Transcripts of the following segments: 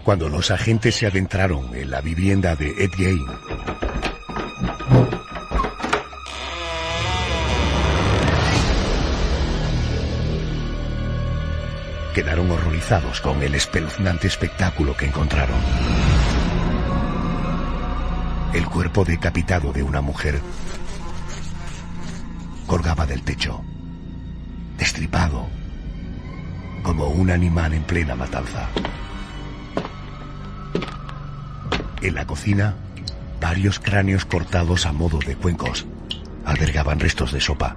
Cuando los agentes se adentraron en la vivienda de Ed Gein, quedaron horrorizados con el espeluznante espectáculo que encontraron. El cuerpo decapitado de una mujer colgaba del techo, destripado, como un animal en plena matanza. En la cocina, varios cráneos cortados a modo de cuencos albergaban restos de sopa.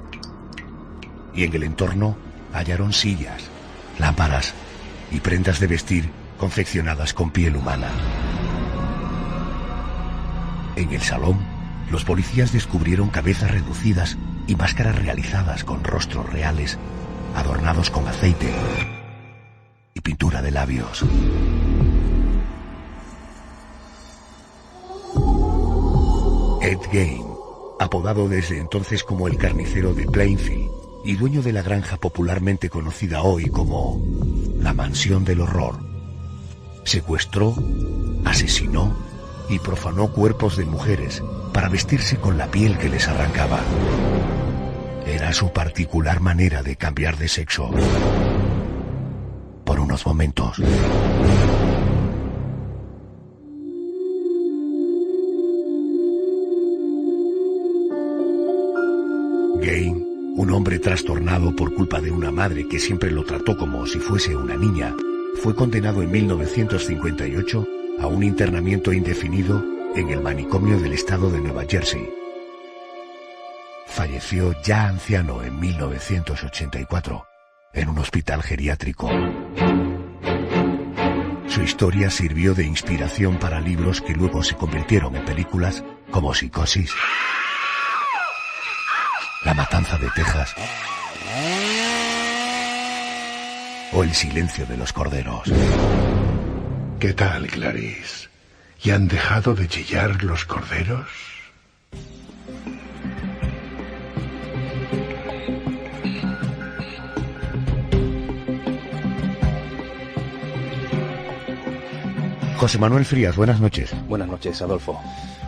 Y en el entorno hallaron sillas, lámparas y prendas de vestir confeccionadas con piel humana. En el salón, los policías descubrieron cabezas reducidas y máscaras realizadas con rostros reales, adornados con aceite y pintura de labios. Ed Gein, apodado desde entonces como el carnicero de Plainfield y dueño de la granja popularmente conocida hoy como la Mansión del Horror, secuestró, asesinó y profanó cuerpos de mujeres para vestirse con la piel que les arrancaba. Era su particular manera de cambiar de sexo por unos momentos. Gein, un hombre trastornado por culpa de una madre que siempre lo trató como si fuese una niña, fue condenado en 1958 a un internamiento indefinido en el manicomio del estado de Nueva Jersey. Falleció ya anciano en 1984 en un hospital geriátrico. Su historia sirvió de inspiración para libros que luego se convirtieron en películas como Psicosis, La Matanza de Texas o El Silencio de los Corderos. ¿Qué tal, Clarice? ¿Y han dejado de chillar los corderos? José Manuel Frías, buenas noches. Buenas noches, Adolfo.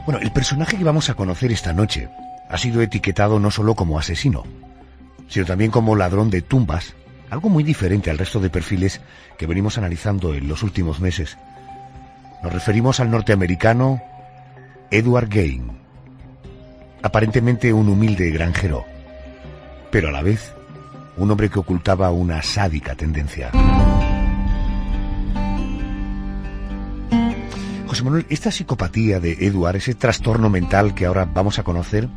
Bueno, el personaje que vamos a conocer esta noche ha sido etiquetado no solo como asesino, sino también como ladrón de tumbas, algo muy diferente al resto de perfiles que venimos analizando en los últimos meses. Nos referimos al norteamericano Edward Gein, aparentemente un humilde granjero, pero a la vez un hombre que ocultaba una sádica tendencia. José Manuel, esta psicopatía de Edward, ese trastorno mental que ahora vamos a conocer,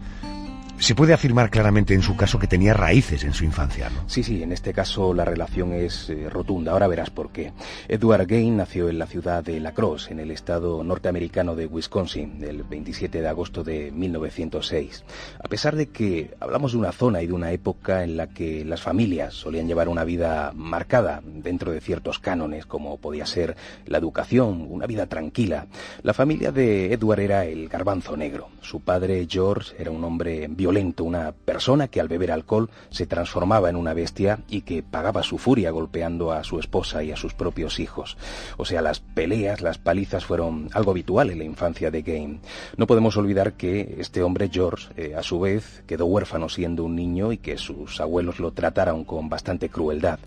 se puede afirmar claramente en su caso que tenía raíces en su infancia, ¿no? Sí, en este caso la relación es rotunda. Ahora verás por qué. Edward Gein nació en la ciudad de La Crosse, en el estado norteamericano de Wisconsin, el 27 de agosto de 1906. A pesar de que hablamos de una zona y de una época en la que las familias solían llevar una vida marcada dentro de ciertos cánones, como podía ser la educación, una vida tranquila, la familia de Edward era el garbanzo negro. Su padre, George, era un hombre violento, una persona que al beber alcohol se transformaba en una bestia y que pagaba su furia golpeando a su esposa y a sus propios hijos. O sea, las peleas, las palizas fueron algo habitual en la infancia de Gein. No podemos olvidar que este hombre, George, a su vez quedó huérfano siendo un niño y que sus abuelos lo trataron con bastante crueldad.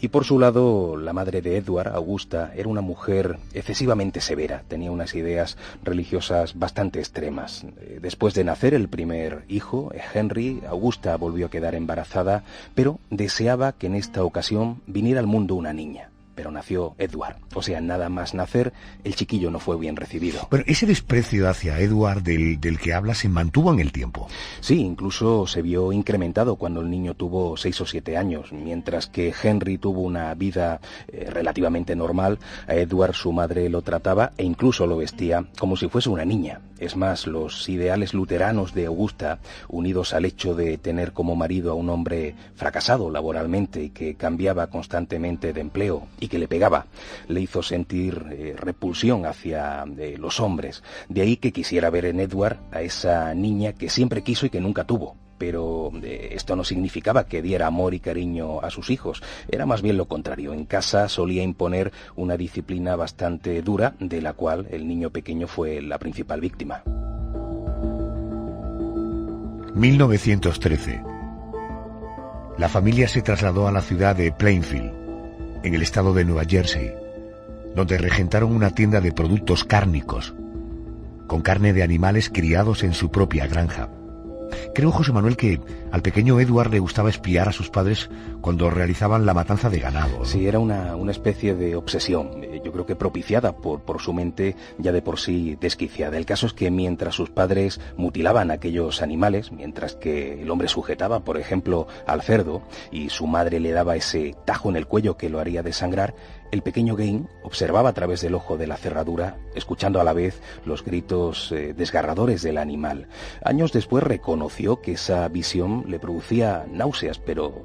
Y por su lado, la madre de Edward, Augusta, era una mujer excesivamente severa, tenía unas ideas religiosas bastante extremas. Después de nacer el primer hijo, Henry, Augusta volvió a quedar embarazada, pero deseaba que en esta ocasión viniera al mundo una niña. Pero nació Edward. O sea, nada más nacer, el chiquillo no fue bien recibido. Pero ese desprecio hacia Edward del que habla se mantuvo en el tiempo. Sí, incluso se vio incrementado cuando el niño tuvo 6 o 7 años, mientras que Henry tuvo una vida relativamente normal. A Edward su madre lo trataba e incluso lo vestía como si fuese una niña. Es más, los ideales luteranos de Augusta, unidos al hecho de tener como marido a un hombre fracasado laboralmente y que cambiaba constantemente de empleo y que le pegaba, le hizo sentir repulsión hacia los hombres. De ahí que quisiera ver en Edward a esa niña que siempre quiso y que nunca tuvo, pero esto no significaba que diera amor y cariño a sus hijos. Era más bien lo contrario. En casa solía imponer una disciplina bastante dura, de la cual el niño pequeño fue la principal víctima. 1913. La familia se trasladó a la ciudad de Plainfield, en el estado de Nueva Jersey, donde regentaron una tienda de productos cárnicos, con carne de animales criados en su propia granja. Creo, José Manuel, que al pequeño Edward le gustaba espiar a sus padres cuando realizaban la matanza de ganado, ¿no? Sí, era una especie de obsesión, yo creo que propiciada por su mente ya de por sí desquiciada. El caso es que mientras sus padres mutilaban a aquellos animales, mientras que el hombre sujetaba, por ejemplo, al cerdo, y su madre le daba ese tajo en el cuello que lo haría desangrar, el pequeño Gain observaba a través del ojo de la cerradura, escuchando a la vez los gritos desgarradores del animal. Años después reconoció que esa visión le producía náuseas, pero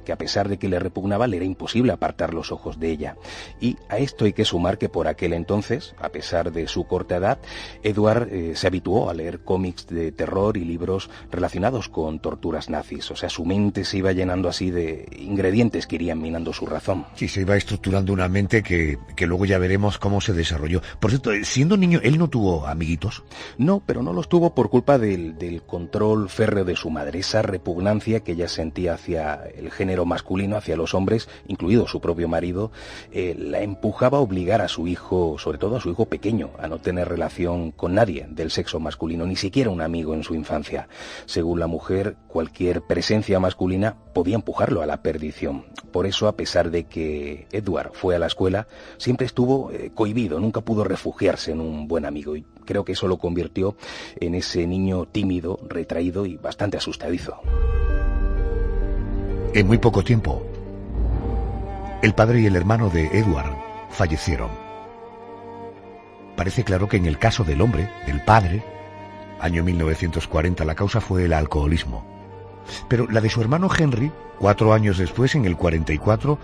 que a pesar de que le repugnaba, le era imposible apartar los ojos de ella. Y a esto hay que sumar que por aquel entonces, a pesar de su corta edad, Edward se habituó a leer cómics de terror y libros relacionados con torturas nazis. O sea, su mente se iba llenando así de ingredientes que irían minando su razón. Sí, se iba estructurando una mente que luego ya veremos cómo se desarrolló. Por cierto, siendo niño, ¿él no tuvo amiguitos? No, pero no los tuvo por culpa del control férreo de su madre, esa repugnancia que ella sentía hacia el género masculino, hacia los hombres, incluido su propio marido, la empujaba a obligar a su hijo, sobre todo a su hijo pequeño, a no tener relación con nadie del sexo masculino, ni siquiera un amigo en su infancia. Según la mujer, cualquier presencia masculina podía empujarlo a la perdición. Por eso, a pesar de que Edward fue a la escuela, siempre estuvo cohibido, nunca pudo refugiarse en un buen amigo, y creo que eso lo convirtió en ese niño tímido, retraído y bastante asustadizo. En muy poco tiempo, el padre y el hermano de Edward fallecieron. Parece claro que en el caso del hombre, del padre, año 1940, la causa fue el alcoholismo. Pero la de su hermano Henry, 4 años después, en el 44,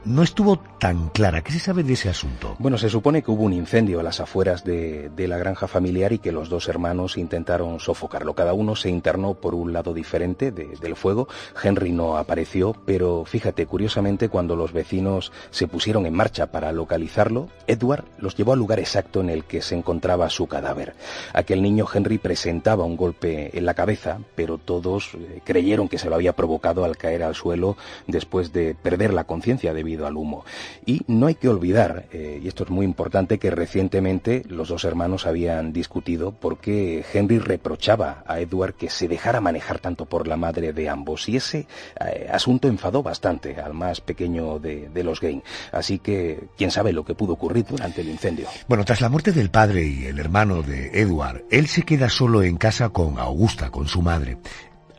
no estuvo tan clara. ¿Qué se sabe de ese asunto? Bueno, se supone que hubo un incendio a las afueras de la granja familiar y que los dos hermanos intentaron sofocarlo. Cada uno se internó por un lado diferente del fuego. Henry no apareció, pero fíjate, curiosamente, cuando los vecinos se pusieron en marcha para localizarlo, Edward los llevó al lugar exacto en el que se encontraba su cadáver. Aquel niño Henry presentaba un golpe en la cabeza, pero todos creyeron que se lo había provocado al caer al suelo después de perder la conciencia debido al humo. Y no hay que olvidar, y esto es muy importante, que recientemente los dos hermanos habían discutido porque Henry reprochaba a Edward que se dejara manejar tanto por la madre de ambos, y ese asunto enfadó bastante al más pequeño de los Gain. Así que quién sabe lo que pudo ocurrir durante el incendio. Bueno, tras la muerte del padre y el hermano de Edward, él se queda solo en casa con Augusta, con su madre.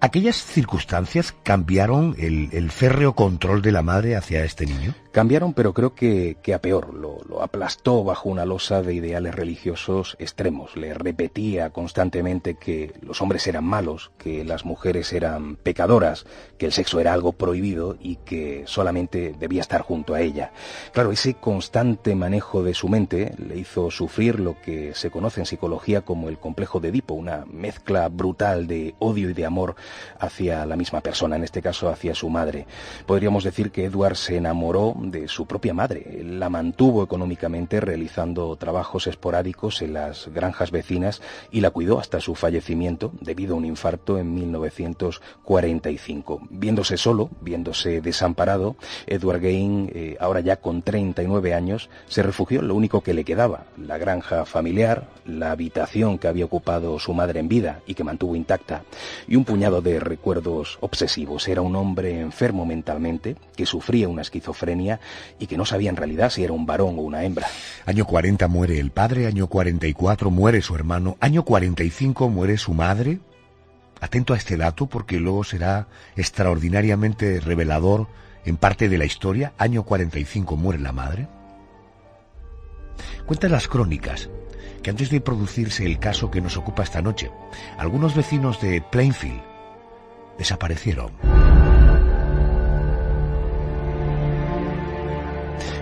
¿Aquellas circunstancias cambiaron el férreo control de la madre hacia este niño? Cambiaron, pero creo que a peor. Lo aplastó bajo una losa de ideales religiosos extremos. Le repetía constantemente que los hombres eran malos, que las mujeres eran pecadoras, que el sexo era algo prohibido y que solamente debía estar junto a ella. Claro, ese constante manejo de su mente le hizo sufrir lo que se conoce en psicología como el complejo de Edipo, una mezcla brutal de odio y de amor hacia la misma persona, en este caso hacia su madre. Podríamos decir que Edward se enamoró de su propia madre. Él la mantuvo económicamente realizando trabajos esporádicos en las granjas vecinas y la cuidó hasta su fallecimiento debido a un infarto en 1945. Viéndose solo, viéndose desamparado, Edward Gain, ahora ya con 39 años, se refugió en lo único que le quedaba, la granja familiar, la habitación que había ocupado su madre en vida y que mantuvo intacta, y un puñado de recuerdos obsesivos. Era un hombre enfermo mentalmente, que sufría una esquizofrenia y que no sabía en realidad si era un varón o una hembra. Año 40 muere el padre, año 44 muere su hermano, año 45 muere su madre. Atento a este dato porque luego será extraordinariamente revelador en parte de la historia. Año 45 muere la madre. Cuentan las crónicas que antes de producirse el caso que nos ocupa esta noche, algunos vecinos de Plainfield desaparecieron.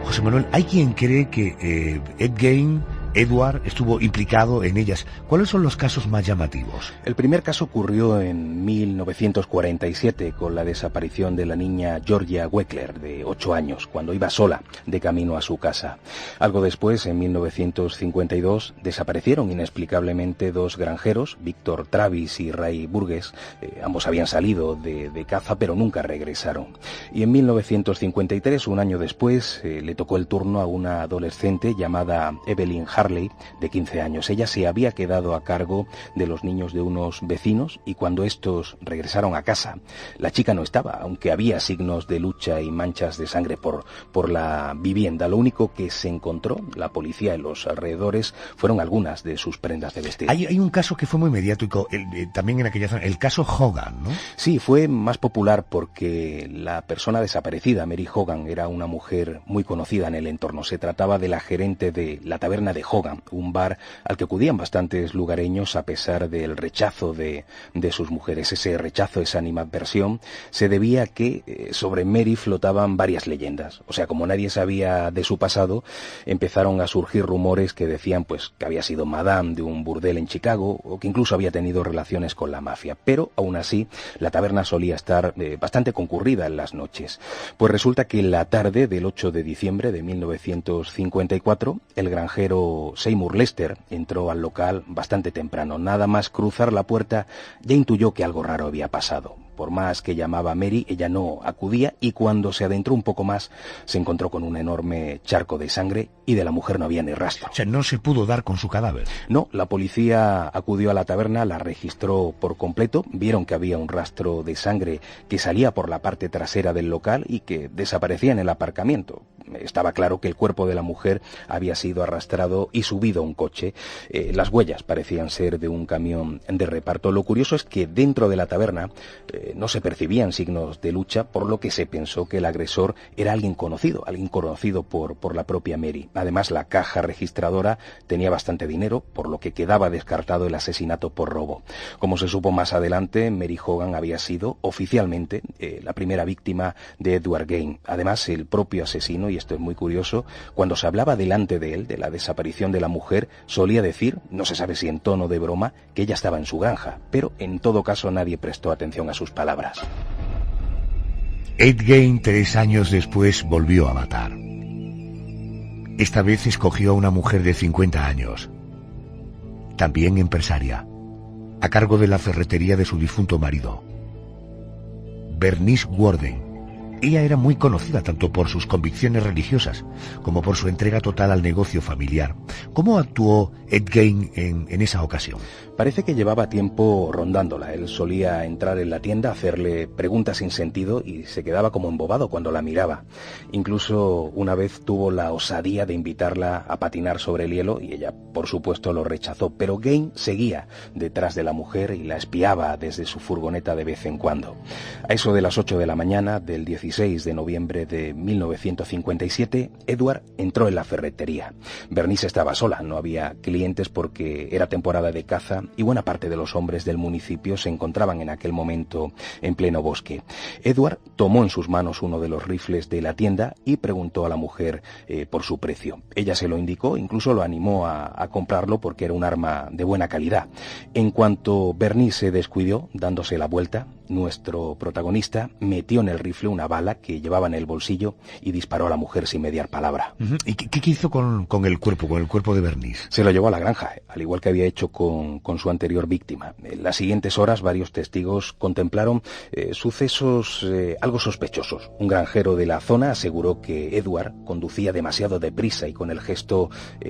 José Manuel, hay quien cree que Ed Gain Edward estuvo implicado en ellas. ¿Cuáles son los casos más llamativos? El primer caso ocurrió en 1947 con la desaparición de la niña Georgia Weckler, de 8 años, cuando iba sola de camino a su casa. Algo después, en 1952, desaparecieron inexplicablemente 2 granjeros, Víctor Travis y Ray Burgess. Ambos habían salido de caza, pero nunca regresaron. Y en 1953, un año después, le tocó el turno a una adolescente llamada Evelyn Harley, de 15 años. Ella se había quedado a cargo de los niños de unos vecinos y cuando estos regresaron a casa, la chica no estaba, aunque había signos de lucha y manchas de sangre por la vivienda. Lo único que se encontró, la policía en los alrededores, fueron algunas de sus prendas de vestir. Hay un caso que fue muy mediático, también en aquella zona, el caso Hogan, ¿no? Sí, fue más popular porque la persona desaparecida, Mary Hogan, era una mujer muy conocida en el entorno. Se trataba de la gerente de la taberna de Hogan, un bar al que acudían bastantes lugareños a pesar del rechazo de sus mujeres. Ese rechazo, esa animadversión, se debía a que sobre Mary flotaban varias leyendas. O sea, como nadie sabía de su pasado, empezaron a surgir rumores que decían pues que había sido madame de un burdel en Chicago o que incluso había tenido relaciones con la mafia. Pero aún así, la taberna solía estar bastante concurrida en las noches. Pues resulta que en la tarde del 8 de diciembre de 1954, el granjero Seymour Lester entró al local bastante temprano. Nada más cruzar la puerta ya intuyó que algo raro había pasado. Por más que llamaba a Mary, ella no acudía y cuando se adentró un poco más se encontró con un enorme charco de sangre y de la mujer no había ni rastro. O sea, no se pudo dar con su cadáver. No, la policía acudió a la taberna, la registró por completo, vieron que había un rastro de sangre que salía por la parte trasera del local y que desaparecía en el aparcamiento. Estaba claro que el cuerpo de la mujer había sido arrastrado y subido a un coche. Las huellas parecían ser de un camión de reparto. Lo curioso es que dentro de la taberna no se percibían signos de lucha, por lo que se pensó que el agresor era alguien conocido por la propia Mary. Además, la caja registradora tenía bastante dinero, por lo que quedaba descartado el asesinato por robo. Como se supo más adelante, Mary Hogan había sido oficialmente la primera víctima de Edward Gein. Además, el propio asesino, y esto es muy curioso, cuando se hablaba delante de él de la desaparición de la mujer, solía decir, no se sabe si en tono de broma, que ella estaba en su granja, pero en todo caso nadie prestó atención a sus palabras. Ed Gein, 3 años después, volvió a matar. Esta vez escogió a una mujer de 50 años, también empresaria, a cargo de la ferretería de su difunto marido, Bernice Worden. Ella era muy conocida tanto por sus convicciones religiosas como por su entrega total al negocio familiar. ¿Cómo actuó Ed Gein en esa ocasión? Parece que llevaba tiempo rondándola. Él solía entrar en la tienda, hacerle preguntas sin sentido y se quedaba como embobado cuando la miraba. Incluso una vez tuvo la osadía de invitarla a patinar sobre el hielo y ella, por supuesto, lo rechazó. Pero Gein seguía detrás de la mujer y la espiaba desde su furgoneta de vez en cuando. A eso de las 8 de la mañana del 16 de noviembre de 1957, Edward entró en la ferretería. Bernice estaba sola, no había clientes porque era temporada de caza y buena parte de los hombres del municipio se encontraban en aquel momento en pleno bosque. Edward tomó en sus manos uno de los rifles de la tienda y preguntó a la mujer por su precio. Ella se lo indicó, incluso lo animó a comprarlo porque era un arma de buena calidad. En cuanto Bernice se descuidó, dándose la vuelta, nuestro protagonista metió en el rifle una bala que llevaba en el bolsillo y disparó a la mujer sin mediar palabra. ¿Y qué hizo con el cuerpo de Bernice? Se lo llevó a la granja, al igual que había hecho con su anterior víctima. En las siguientes horas, varios testigos contemplaron sucesos algo sospechosos. Un granjero de la zona aseguró que Edward conducía demasiado deprisa y con el gesto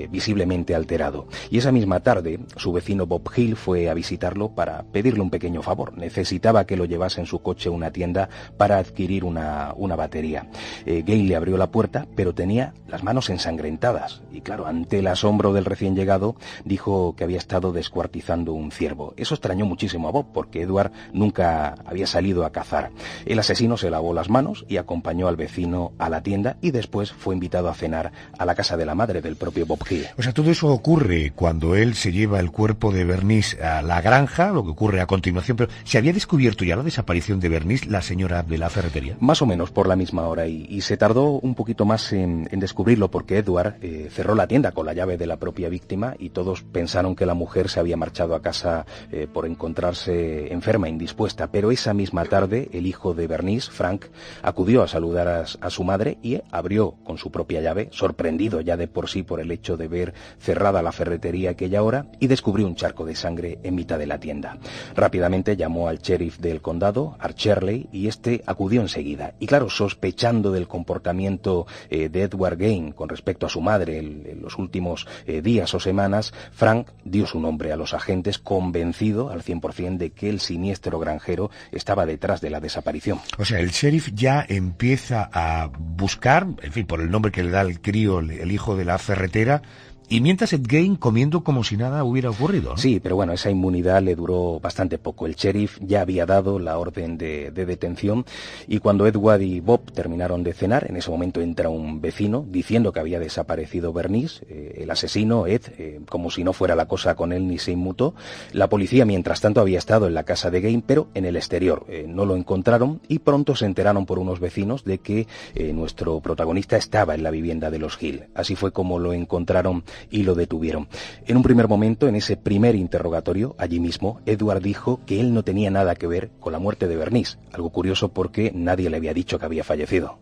visiblemente alterado. Y esa misma tarde, su vecino Bob Hill fue a visitarlo para pedirle un pequeño favor. Necesitaba que lo llevase en su coche a una tienda para adquirir una batería. Gein le abrió la puerta, pero tenía las manos ensangrentadas. Y claro, ante el asombro del recién llegado, dijo que había estado descuartizando un ciervo. Eso extrañó muchísimo a Bob, porque Edward nunca había salido a cazar. El asesino se lavó las manos y acompañó al vecino a la tienda y después fue invitado a cenar a la casa de la madre del propio Bob Hill. O sea, todo eso ocurre cuando él se lleva el cuerpo de Bernice a la granja, lo que ocurre a continuación, pero ¿se había descubierto ya día la desaparición de Bernice, la señora de la ferretería? Más o menos por la misma hora, y se tardó un poquito más en descubrirlo porque Edward cerró la tienda con la llave de la propia víctima y todos pensaron que la mujer se había marchado a casa por encontrarse enferma, indispuesta, pero esa misma tarde el hijo de Bernice, Frank, acudió a saludar a su madre y abrió con su propia llave, sorprendido ya de por sí por el hecho de ver cerrada la ferretería a aquella hora, y descubrió un charco de sangre en mitad de la tienda. Rápidamente llamó al sheriff del condado, Art Shirley, y este acudió enseguida. Y claro, sospechando del comportamiento de Edward Gain con respecto a su madre en los últimos días o semanas, Frank dio su nombre a los agentes, convencido al 100% de que el siniestro granjero estaba detrás de la desaparición. O sea, el sheriff ya empieza a buscar, en fin, por el nombre que le da el crío, el hijo de la ferretera, y mientras Ed Gein comiendo como si nada hubiera ocurrido, ¿no? Sí, pero bueno, esa inmunidad le duró bastante poco. El sheriff ya había dado la orden de detención, y cuando Edward y Bob terminaron de cenar, en ese momento entra un vecino diciendo que había desaparecido Bernice. El asesino, Ed, como si no fuera la cosa con él, ni se inmutó. La policía, mientras tanto, había estado en la casa de Gein, pero en el exterior. No lo encontraron, y pronto se enteraron por unos vecinos de que nuestro protagonista estaba en la vivienda de los Hill. Así fue como lo encontraron y lo detuvieron. En un primer momento, en ese primer interrogatorio, allí mismo, Edward dijo que él no tenía nada que ver con la muerte de Bernice, algo curioso porque nadie le había dicho que había fallecido.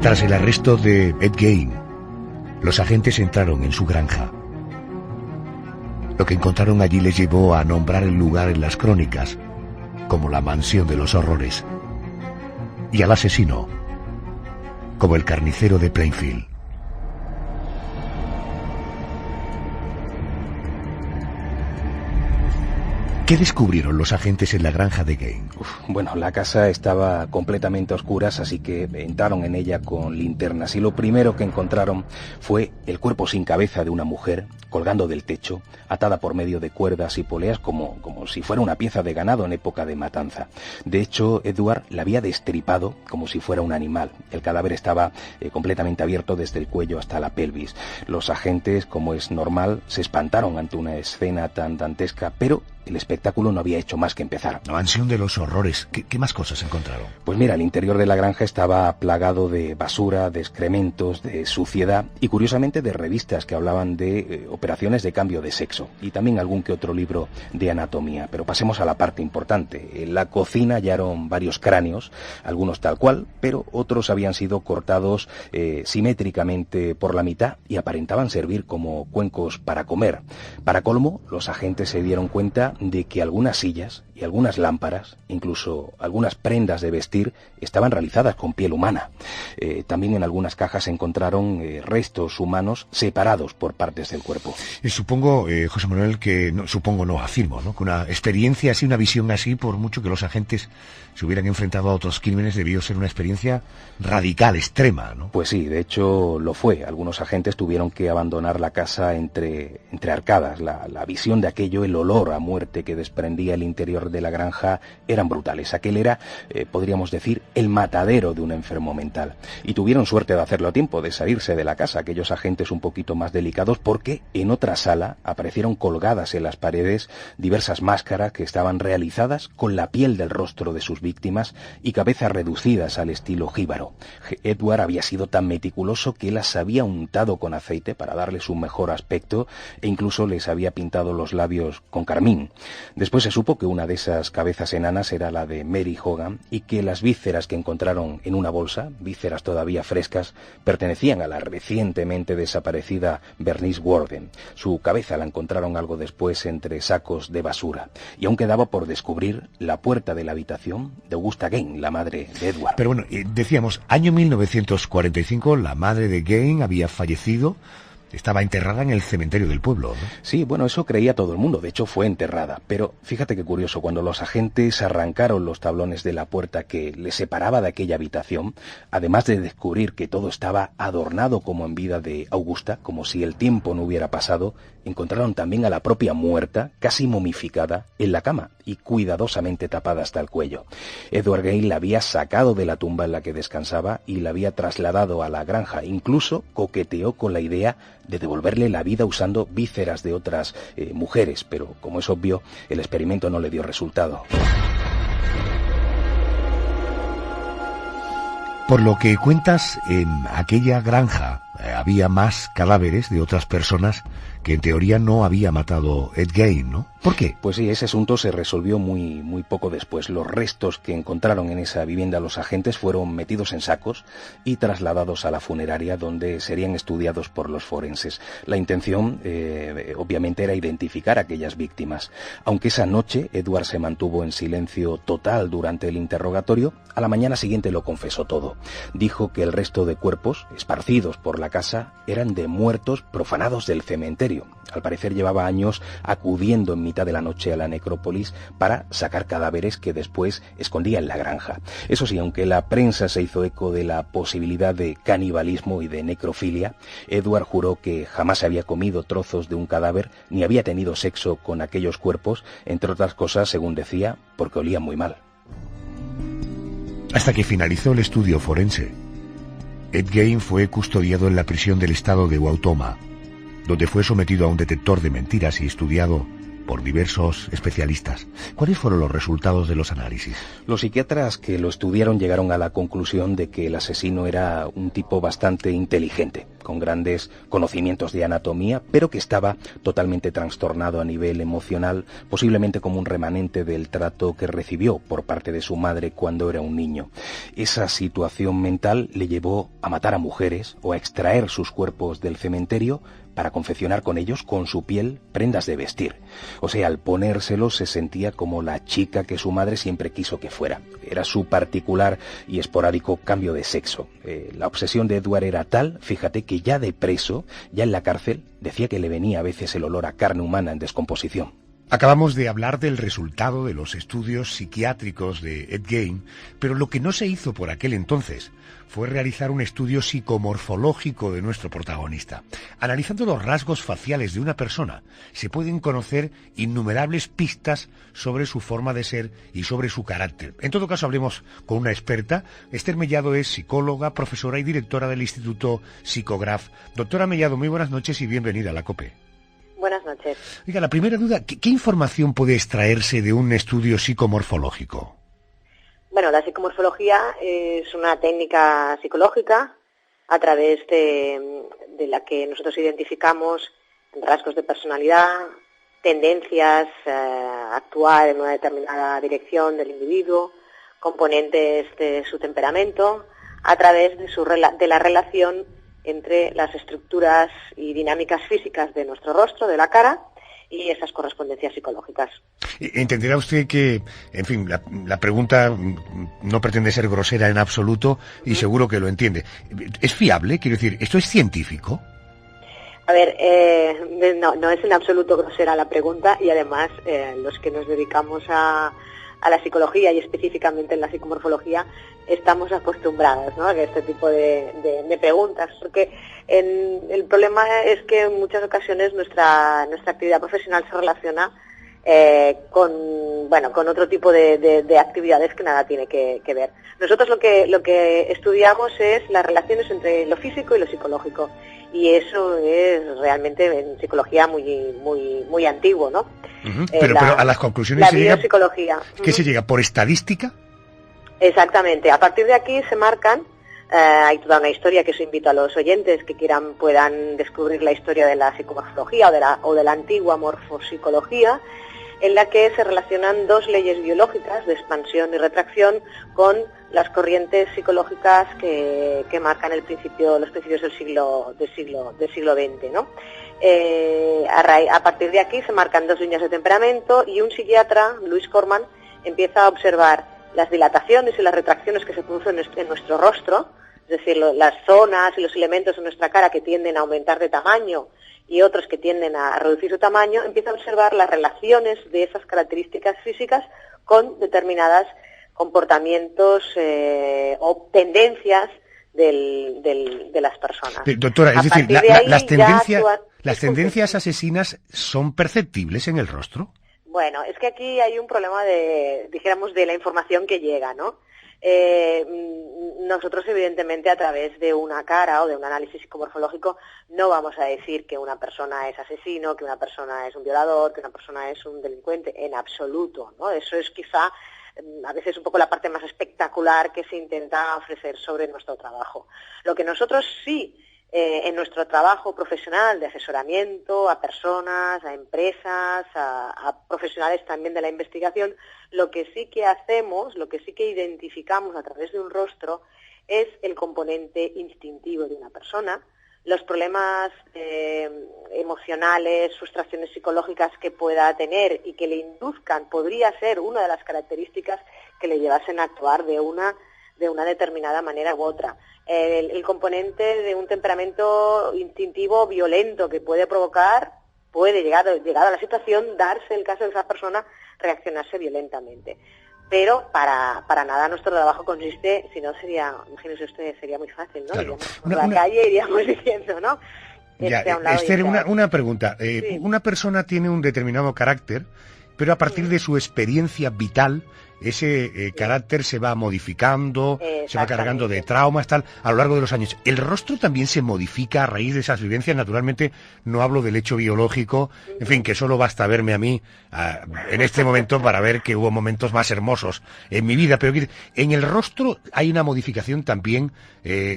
Tras el arresto de Ed Gein, los agentes entraron en su granja. Lo que encontraron allí les llevó a nombrar el lugar en las crónicas como la mansión de los horrores, y al asesino como el carnicero de Plainfield. ¿Qué descubrieron los agentes en la granja de Gein? Bueno, la casa estaba completamente a oscuras, así que entraron en ella con linternas, y lo primero que encontraron fue el cuerpo sin cabeza de una mujer colgando del techo, atada por medio de cuerdas y poleas como si fuera una pieza de ganado en época de matanza. De hecho, Edward la había destripado como si fuera un animal. El cadáver estaba completamente abierto desde el cuello hasta la pelvis. Los agentes, como es normal, se espantaron ante una escena tan dantesca, pero el espectáculo no había hecho más que empezar. La mansión de los horrores. ¿Qué más cosas encontraron? Pues mira, el interior de la granja estaba plagado de basura, de excrementos, de suciedad y curiosamente de revistas que hablaban de operaciones de cambio de sexo, y también algún que otro libro de anatomía. Pero pasemos a la parte importante. En la cocina hallaron varios cráneos, algunos tal cual, pero otros habían sido cortados simétricamente por la mitad y aparentaban servir como cuencos para comer. Para colmo, los agentes se dieron cuenta de que algunas sillas y algunas lámparas, incluso algunas prendas de vestir, estaban realizadas con piel humana. También en algunas cajas se encontraron restos humanos separados por partes del cuerpo. Supongo, José Manuel, que afirmo, ¿no?, que una experiencia así, una visión así, por mucho que los agentes se hubieran enfrentado a otros crímenes, debió ser una experiencia radical, extrema, ¿no? Pues sí, de hecho lo fue. Algunos agentes tuvieron que abandonar la casa entre arcadas. La visión de aquello, el olor a muerte que desprendía el interior de la granja eran brutales. Aquel era, podríamos decir, el matadero de un enfermo mental. Y tuvieron suerte de hacerlo a tiempo, de salirse de la casa, aquellos agentes un poquito más delicados, porque en otra sala aparecieron colgadas en las paredes diversas máscaras que estaban realizadas con la piel del rostro de sus víctimas y cabezas reducidas al estilo jíbaro. Edward había sido tan meticuloso que las había untado con aceite para darles un mejor aspecto e incluso les había pintado los labios con carmín. Después se supo que una de esas cabezas enanas era la de Mary Hogan y que las vísceras que encontraron en una bolsa, vísceras todavía frescas, pertenecían a la recientemente desaparecida Bernice Warden. Su cabeza la encontraron algo después entre sacos de basura, y aún quedaba por descubrir la puerta de la habitación de Augusta Gein, la madre de Edward. Pero bueno, decíamos, año 1945, la madre de Gein había fallecido. Estaba enterrada en el cementerio del pueblo, ¿no? Sí, bueno, eso creía todo el mundo. De hecho, fue enterrada. Pero fíjate qué curioso, cuando los agentes arrancaron los tablones de la puerta que les separaba de aquella habitación, además de descubrir que todo estaba adornado como en vida de Augusta, como si el tiempo no hubiera pasado, encontraron también a la propia muerta, casi momificada, en la cama y cuidadosamente tapada hasta el cuello. Edward Gain la había sacado de la tumba en la que descansaba y la había trasladado a la granja. Incluso coqueteó con la idea de devolverle la vida usando vísceras de otras mujeres, pero como es obvio, el experimento no le dio resultado. Por lo que cuentas, en aquella granja había más cadáveres de otras personas que en teoría no había matado Ed Gein, ¿no? ¿Por qué? Pues sí, ese asunto se resolvió muy poco después. Los restos que encontraron en esa vivienda los agentes fueron metidos en sacos y trasladados a la funeraria, donde serían estudiados por los forenses. La intención, obviamente, era identificar a aquellas víctimas. Aunque esa noche Edward se mantuvo en silencio total durante el interrogatorio, a la mañana siguiente lo confesó todo. Dijo que el resto de cuerpos, esparcidos por la casa, eran de muertos profanados del cementerio. Al parecer llevaba años acudiendo en mitad de la noche a la necrópolis para sacar cadáveres que después escondía en la granja. Eso sí, aunque la prensa se hizo eco de la posibilidad de canibalismo y de necrofilia, Edward juró que jamás había comido trozos de un cadáver ni había tenido sexo con aquellos cuerpos, entre otras cosas, según decía, porque olían muy mal. Hasta que finalizó el estudio forense, Ed Gein fue custodiado en la prisión del estado de Wautoma, donde fue sometido a un detector de mentiras y estudiado por diversos especialistas. ¿Cuáles fueron los resultados de los análisis? Los psiquiatras que lo estudiaron llegaron a la conclusión de que el asesino era un tipo bastante inteligente, con grandes conocimientos de anatomía, pero que estaba totalmente trastornado a nivel emocional, posiblemente como un remanente del trato que recibió por parte de su madre cuando era un niño. Esa situación mental le llevó a matar a mujeres o a extraer sus cuerpos del cementerio para confeccionar con ellos, con su piel, prendas de vestir. O sea, al ponérselos se sentía como la chica que su madre siempre quiso que fuera. Era su particular y esporádico cambio de sexo. La obsesión de Edward era tal, fíjate, que ya de preso, ya en la cárcel, decía que le venía a veces el olor a carne humana en descomposición. Acabamos de hablar del resultado de los estudios psiquiátricos de Ed Gein, pero lo que no se hizo por aquel entonces fue realizar un estudio psicomorfológico de nuestro protagonista. Analizando los rasgos faciales de una persona, se pueden conocer innumerables pistas sobre su forma de ser y sobre su carácter. En todo caso, hablemos con una experta. Esther Mellado es psicóloga, profesora y directora del Instituto Psicograph. Doctora Mellado, muy buenas noches y bienvenida a la COPE. Buenas noches. Oiga, la primera duda, ¿qué información puede extraerse de un estudio psicomorfológico? Bueno, la psicomorfología es una técnica psicológica a través de la que nosotros identificamos rasgos de personalidad, tendencias a actuar en una determinada dirección del individuo, componentes de su temperamento, a través de la relación entre las estructuras y dinámicas físicas de nuestro rostro, de la cara, y esas correspondencias psicológicas. Entenderá usted que, en fin, la pregunta no pretende ser grosera en absoluto y seguro que lo entiende. ¿Es fiable? Quiero decir, ¿esto es científico? A ver, no es en absoluto grosera la pregunta y además los que nos dedicamos a la psicología y específicamente en la psicomorfología estamos acostumbrados, ¿no?, a este tipo de preguntas, porque el problema es que en muchas ocasiones nuestra actividad profesional se relaciona con otro tipo de actividades que nada tiene que ver. Nosotros lo que estudiamos es las relaciones entre lo físico y lo psicológico, y eso es realmente en psicología muy antiguo, ¿no? Uh-huh. Pero a las conclusiones la biopsicología. ¿Qué se llega? ¿Por estadística? Exactamente. A partir de aquí se marcan, hay toda una historia que os invito a los oyentes que puedan descubrir la historia de la psicomorfología o de la antigua morfopsicología, en la que se relacionan dos leyes biológicas de expansión y retracción con las corrientes psicológicas que marcan los principios del siglo XX, ¿no? A partir de aquí se marcan dos líneas de temperamento y un psiquiatra, Louis Corman, empieza a observar las dilataciones y las retracciones que se producen en nuestro rostro, es decir, las zonas y los elementos de nuestra cara que tienden a aumentar de tamaño y otros que tienden a reducir su tamaño, empieza a observar las relaciones de esas características físicas con determinados comportamientos o tendencias de las personas. Doctora, es decir, las tendencias sí. asesinas son perceptibles en el rostro. Bueno, es que aquí hay un problema dijéramos, de la información que llega, ¿no? Nosotros, evidentemente, a través de una cara o de un análisis psicomorfológico, no vamos a decir que una persona es asesino, que una persona es un violador, que una persona es un delincuente, en absoluto, ¿no? Eso es quizá a veces un poco la parte más espectacular que se intenta ofrecer sobre nuestro trabajo. Lo que nosotros sí, en nuestro trabajo profesional de asesoramiento a personas, a empresas, a profesionales también de la investigación, lo que sí que hacemos, lo que sí que identificamos a través de un rostro es el componente instintivo de una persona, los problemas emocionales, frustraciones psicológicas que pueda tener y que le induzcan, podría ser una de las características que le llevasen a actuar de una determinada manera u otra. El componente de un temperamento instintivo violento que puede provocar, puede llegar a la situación, darse el caso de esa persona, reaccionarse violentamente. Pero para nada nuestro trabajo consiste, si no sería, imagínese usted, sería muy fácil, ¿no? Claro. Iríamos por la calle iríamos diciendo, ¿no? Ya, Esther, una pregunta. Sí. Una persona tiene un determinado carácter, pero a partir de su experiencia vital, ese carácter se va modificando, se va cargando de traumas, tal, a lo largo de los años. ¿El rostro también se modifica a raíz de esas vivencias? Naturalmente, no hablo del hecho biológico, en fin, que solo basta verme a mí en este momento para ver que hubo momentos más hermosos en mi vida, pero ¿en el rostro hay una modificación también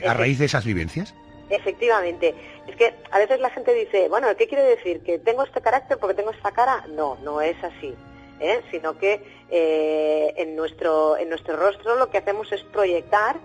a raíz de esas vivencias? Efectivamente. Es que a veces la gente dice, bueno, ¿qué quiere decir? ¿Que tengo este carácter porque tengo esta cara? No, no es así. Sino que en nuestro rostro lo que hacemos es proyectar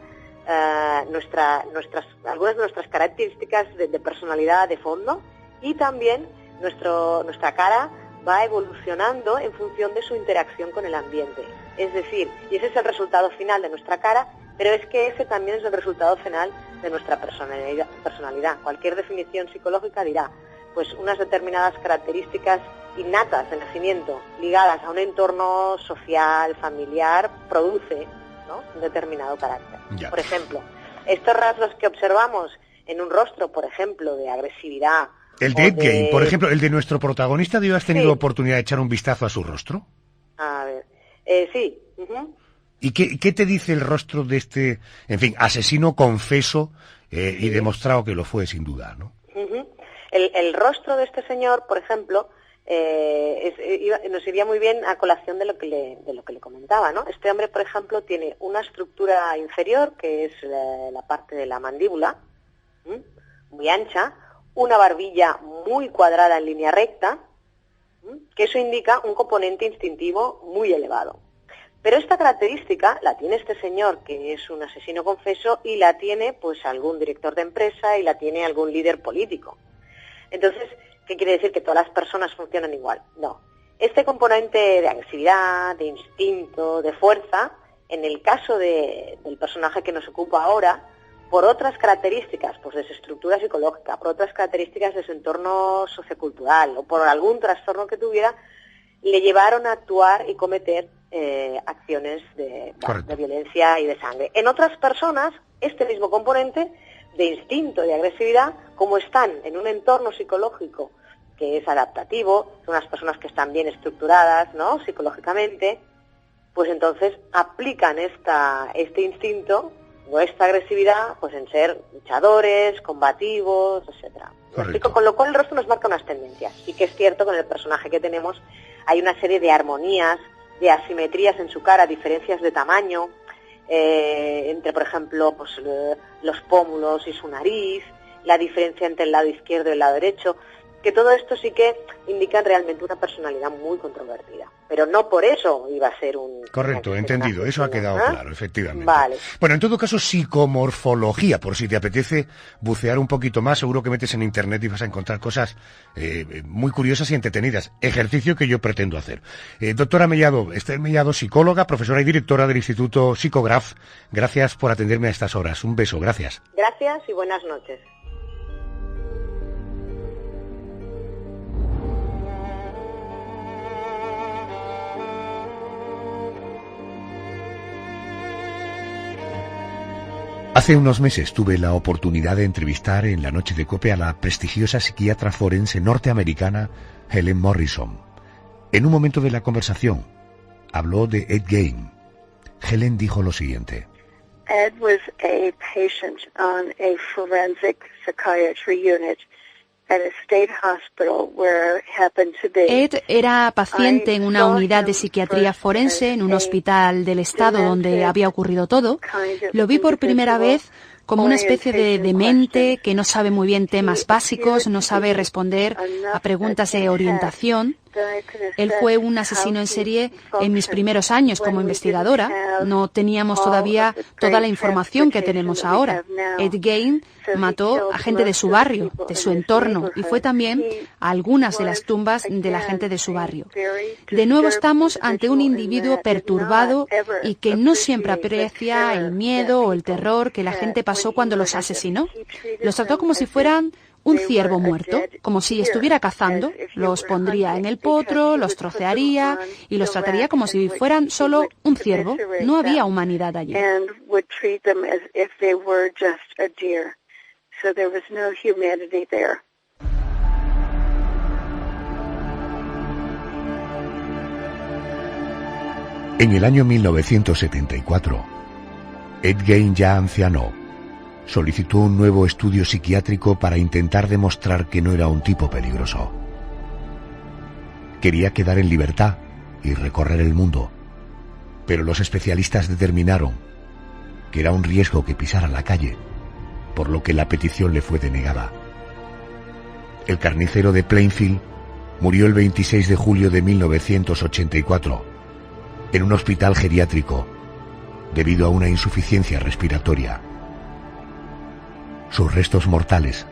algunas de nuestras características de personalidad de fondo, y también nuestra cara va evolucionando en función de su interacción con el ambiente. Es decir, y ese es el resultado final de nuestra cara, pero es que ese también es el resultado final de nuestra personalidad. Cualquier definición psicológica dirá, pues unas determinadas características innatas de nacimiento, ligadas a un entorno social, familiar, produce, ¿no?, un determinado carácter. Ya. Por ejemplo, estos rasgos que observamos en un rostro, por ejemplo, de agresividad... El de Endgame, por ejemplo, el de nuestro protagonista, ¿has tenido Sí. oportunidad de echar un vistazo a su rostro? A ver, sí. Uh-huh. ¿Y qué te dice el rostro de este, en fin, asesino confeso y demostrado que lo fue sin duda, ¿no? Uh-huh. El rostro de este señor, por ejemplo, nos iría muy bien a colación de lo que le comentaba, ¿no? Este hombre, por ejemplo, tiene una estructura inferior, que es la parte de la mandíbula, muy ancha, una barbilla muy cuadrada en línea recta, que eso indica un componente instintivo muy elevado. Pero esta característica la tiene este señor, que es un asesino confeso, y la tiene pues algún director de empresa y la tiene algún líder político. Entonces, ¿qué quiere decir? ¿Que todas las personas funcionan igual? No. Este componente de agresividad, de instinto, de fuerza, en el caso del personaje que nos ocupa ahora, por otras características, pues de su estructura psicológica, por otras características de su entorno sociocultural o por algún trastorno que tuviera, le llevaron a actuar y cometer acciones de violencia y de sangre. En otras personas, este mismo componente de instinto y de agresividad, como están en un entorno psicológico que es adaptativo, son unas personas que están bien estructuradas, ¿no?, psicológicamente, pues entonces aplican este instinto o esta agresividad pues en ser luchadores, combativos, etcétera. Con lo cual el rostro nos marca unas tendencias. Y que es cierto que en el personaje que tenemos hay una serie de armonías, de asimetrías en su cara, diferencias de tamaño, entre, por ejemplo, pues los pómulos y su nariz, la diferencia entre el lado izquierdo y el lado derecho, que todo esto sí que indican realmente una personalidad muy controvertida. Pero no por eso iba a ser un... Correcto, entendido. Eso ha quedado claro, efectivamente. Vale. Bueno, en todo caso, psicomorfología, por si te apetece bucear un poquito más, seguro que metes en internet y vas a encontrar cosas muy curiosas y entretenidas. Ejercicio que yo pretendo hacer. Doctora Mellado, Esther Mellado, psicóloga, profesora y directora del Instituto Psicograph, gracias por atenderme a estas horas. Un beso, gracias. Gracias y buenas noches. Hace unos meses tuve la oportunidad de entrevistar en la noche de COPE a la prestigiosa psiquiatra forense norteamericana Helen Morrison. En un momento de la conversación, habló de Ed Gein. Helen dijo lo siguiente. Ed was a patient on a forensic psychiatry unit at a state hospital where happened to be. Ed era paciente en una unidad de psiquiatría forense en un hospital del estado donde había ocurrido todo. Lo vi por primera vez como una especie de demente que no sabe muy bien temas básicos, no sabe responder a preguntas de orientación. Él fue un asesino en serie en mis primeros años como investigadora. No teníamos todavía toda la información que tenemos ahora. Ed Gein mató a gente de su barrio, de su entorno, y fue también a algunas de las tumbas de la gente de su barrio. De nuevo estamos ante un individuo perturbado y que no siempre aprecia el miedo o el terror que la gente pasó cuando los asesinó. Los trató como si fueran un ciervo muerto, como si estuviera cazando. Los pondría en el potro, los trocearía y los trataría como si fueran solo un ciervo. No había humanidad allí. En el año 1974, Ed Gein, ya anciano, solicitó un nuevo estudio psiquiátrico para intentar demostrar que no era un tipo peligroso. Quería quedar en libertad y recorrer el mundo, pero los especialistas determinaron que era un riesgo que pisara la calle, por lo que la petición le fue denegada. El carnicero de Plainfield murió el 26 de julio de 1984 en un hospital geriátrico debido a una insuficiencia respiratoria. Sus restos mortales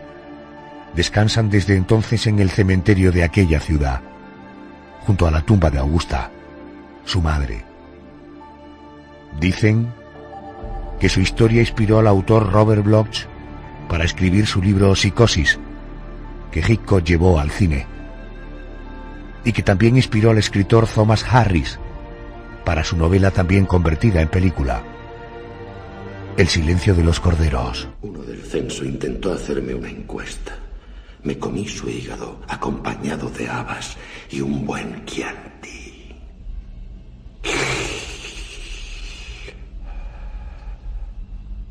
descansan desde entonces en el cementerio de aquella ciudad, junto a la tumba de Augusta, su madre. Dicen que su historia inspiró al autor Robert Bloch para escribir su libro Psicosis, que Hitchcock llevó al cine, y que también inspiró al escritor Thomas Harris para su novela también convertida en película, El silencio de los corderos. Uno del censo intentó hacerme una encuesta. Me comí su hígado acompañado de habas y un buen Chianti.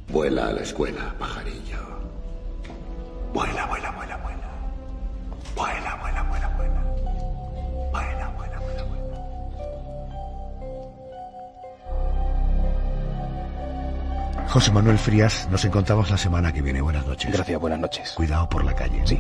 Vuela a la escuela, pajarillo. Vuela, vuela, vuela, vuela. Vuela, vuela, vuela, vuela. Vuela, vuela, vuela, vuela. José Manuel Frías, nos encontramos la semana que viene. Buenas noches. Gracias, buenas noches. Cuidado por la calle. Sí.